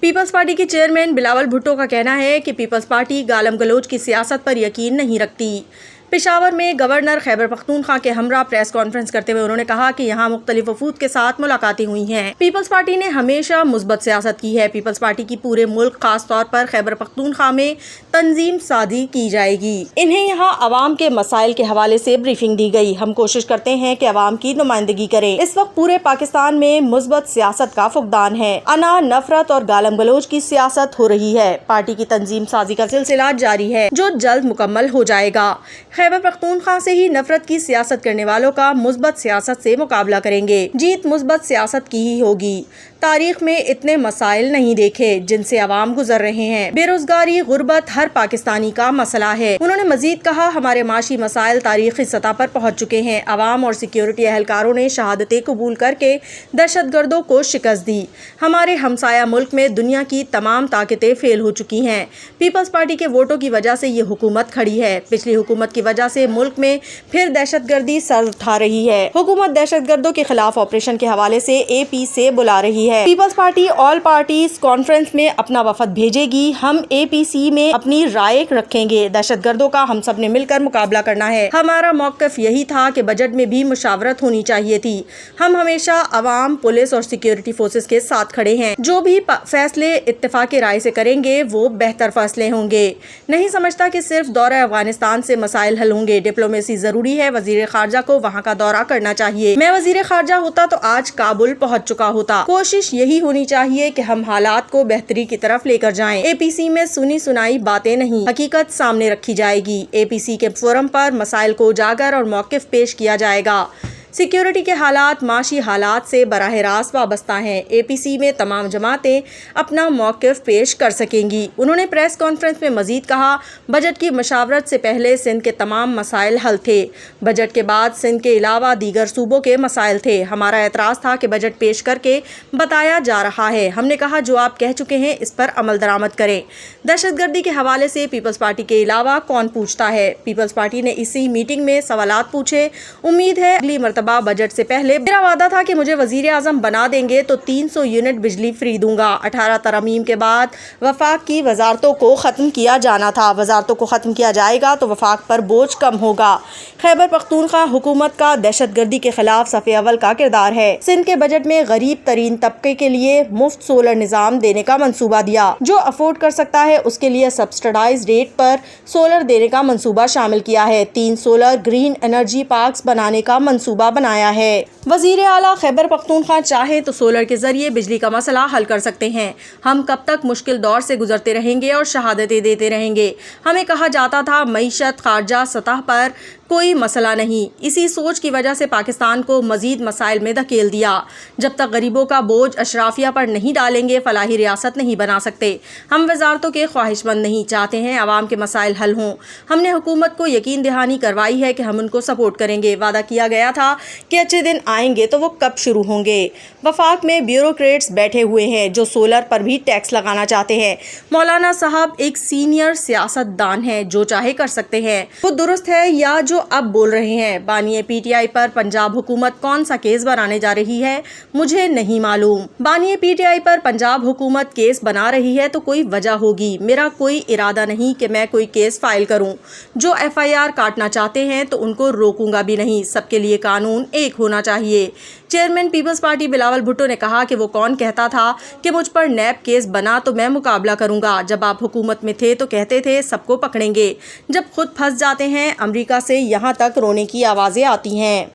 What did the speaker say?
Peoples party के chairman Bilawal Bhutto का कहना है कि पीपल्स पार्टी गालम गलोच की सियासत पर यकीन नहीं रखती। पेशावर में गवर्नर खैबर पख्तूनख्वा के हमरा प्रेस कॉन्फ्रेंस करते हुए उन्होंने कहा कि यहाँ मुख्तलिफ वफूद के साथ मुलाकातें हुई हैं। पीपल्स पार्टी ने हमेशा मुस्बत सियासत की है। पीपल्स पार्टी की पूरे मुल्क खास तौर पर खैबर पख्तूनख्वा में तंजीम साजी की जाएगी। इन्हें यहाँ अवाम के मसाइल के हवाले से ब्रीफिंग दी गई। हम कोशिश करते हैं कि अवाम की नुमाइंदगी करें। इस वक्त पूरे पाकिस्तान में मुस्बत सियासत का फुकदान है। अना, नफरत और गालम गलोच की सियासत हो रही है। पार्टी की तंजीम साजी का सिलसिला जारी है जो जल्द मुकम्मल हो जाएगा। खैबर पख्तूनख्वा से ही नफरत की सियासत करने वालों का मुस्बत सियासत से मुकाबला करेंगे। जीत मुस्बत सियासत की ही होगी। तारीख में इतने मसाइल नहीं देखे जिनसे अवाम गुजर रहे हैं। बेरोजगारी, गुर्बत हर पाकिस्तानी का मसला है। उन्होंने मजीद कहा, हमारे माशी मसाइल तारीखी सतह पर पहुँच चुके हैं। अवाम और सिक्योरिटी एहलकारों ने शहादतें कबूल करके दहशतगर्दों को शिकस्त दी। हमारे हमसाया मुल्क में दुनिया की तमाम ताकतें फेल हो चुकी हैं। पीपल्स पार्टी के वोटों की वजह से ये हुकूमत खड़ी है। पिछली हुकूमत की वजह से मुल्क में फिर दहशतगर्दी सर उठा रही है। हुकूमत दहशतगर्दों के खिलाफ ऑपरेशन के हवाले से AP से बुला रही है। Peoples Party all parties conference में अपना वफद भेजेगी। हम APC में अपनी राय रखेंगे। दहशतगर्दों का हम सब ने मिलकर मुकाबला करना है। हमारा मौक़िफ़ यही था कि बजट में भी मुशावरत होनी चाहिए थी। हम हमेशा अवाम, पुलिस और सिक्योरिटी फोर्सेस के साथ खड़े हैं। जो भी फैसले इत्तेफाक राय से करेंगे वो बेहतर फैसले होंगे। नहीं समझता कि सिर्फ दौरा अफगानिस्तान से मसाइल हल होंगे। डिप्लोमेसी जरूरी है। वजीर खारजा को वहाँ का दौरा करना चाहिए। मैं वजीर खारजा होता तो आज काबुल पहुँच चुका होता। कोशिश यही होनी चाहिए कि हम हालात को बेहतरी की तरफ लेकर जाएं। APC में सुनी सुनाई बातें नहीं, हकीकत सामने रखी जाएगी। APC के फोरम पर मसाइल को उजागर और मौक़िफ़ पेश किया जाएगा। सिक्योरिटी के हालात माशी हालात से बराह रास्त वाबस्ता हैं। APC में तमाम जमातें अपना मौक़िफ़ पेश कर सकेंगी। उन्होंने प्रेस कॉन्फ्रेंस में मजीद कहा, बजट की मशावरत से पहले सिंध के तमाम मसाइल हल थे। बजट के बाद सिंध के अलावा दीगर सूबों के मसाइल थे। हमारा एतराज़ था कि बजट पेश करके बताया जा रहा है। हमने कहा जो आप कह चुके हैं इस पर अमल दरामद करें। दहशतगर्दी के हवाले से पीपल्स पार्टी के अलावा कौन पूछता है? पीपल्स पार्टी ने इसी मीटिंग में सवालात पूछे। उम्मीद है अगली बजट से पहले मेरा वादा था कि मुझे वजीर आजम बना देंगे तो 300 यूनिट बिजली फ्री दूंगा। 18 तरमीम के बाद वफाक की वजारतों को ख़त्म किया जाना था। वजारतों को ख़त्म किया जाएगा तो वफाक पर बोझ कम होगा। खैबर पख्तूनख्वा हुकूमत का दहशतगर्दी के खिलाफ सफ़े अव्वल का किरदार है। सिंध के बजट में गरीब तरीन तबके के लिए मुफ्त सोलर निज़ाम देने का मंसूबा दिया। जो अफोर्ड कर सकता है उसके लिए सब्सिडाइज रेट पर सोलर देने का मंसूबा शामिल किया है। 3 सोलर ग्रीन एनर्जी पार्क्स बनाने का मंसूबा बनाया है। वजीर आला खैबर पख्तूनख्वा चाहे तो सोलर के जरिए बिजली का मसला हल कर सकते हैं। हम कब तक मुश्किल दौर से गुजरते रहेंगे और शहादतें देते रहेंगे? हमें कहा जाता था मईशत खारजा सतह पर कोई मसला नहीं। इसी सोच की वजह से पाकिस्तान को मजीद मसाइल में धकेल दिया। जब तक गरीबों का बोझ अशराफिया पर नहीं डालेंगे फलाही रियासत नहीं बना सकते। हम वजारतों के ख्वाहिशमंद नहीं, चाहते हैं आवाम के मसाइल हल हों। हमने हुकूमत को यकीन दहानी करवाई है कि हम उनको सपोर्ट करेंगे। वादा किया गया था कि अच्छे दिन आएंगे तो वो कब शुरू होंगे? वफाक में ब्यूरोक्रेट्स बैठे हुए हैं जो सोलर पर भी टैक्स लगाना चाहते हैं। मौलाना साहब एक सीनियर सियासतदान हैं, जो चाहे कर सकते हैं। वो दुरुस्त है या जो अब बोल रहे हैं? बानिए PTI पर पंजाब हुकूमत कौन सा केस बनाने जा रही है मुझे नहीं मालूम। बानिए PTI पर पंजाब हुकूमत केस बना रही है तो कोई वजह होगी। मेरा कोई इरादा नहीं कि मैं कोई केस फाइल करूं। जो FIR काटना चाहते हैं तो उनको रोकूंगा भी नहीं। सबके लिए कानून एक होना चाहिए। चेयरमैन पीपल्स पार्टी बिलावल भुट्टो ने कहा कि वो कौन कहता था कि मुझ पर नैब केस बना तो मैं मुकाबला करूंगा। जब आप हुकूमत में थे तो कहते थे सबको पकड़ेंगे। जब खुद फंस जाते हैं अमेरिका से यहाँ तक रोने की आवाज़ें आती हैं।